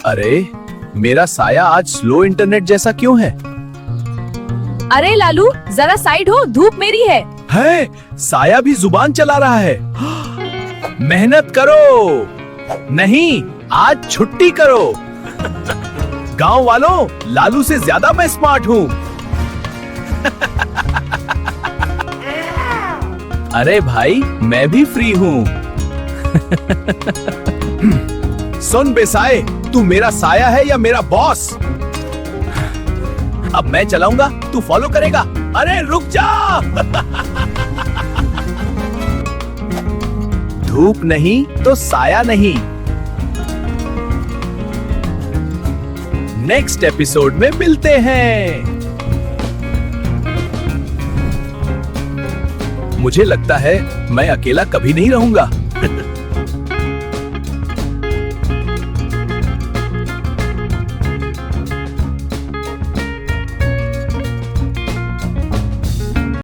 अरे मेरा साया आज स्लो इंटरनेट जैसा क्यों है? अरे लालू, जरा साइड हो, धूप मेरी है। साया भी जुबान चला रहा है। मेहनत करो, नहीं आज छुट्टी करो। गांव वालों, लालू से ज्यादा मैं स्मार्ट हूँ। अरे भाई, मैं भी फ्री हूँ। सुन बेसाए, तू मेरा साया है या मेरा बॉस? अब मैं चलाऊंगा, तू फॉलो करेगा। अरे रुक जा। धूप नहीं तो साया नहीं। नेक्स्ट एपिसोड में मिलते हैं। मुझे लगता है मैं अकेला कभी नहीं रहूंगा।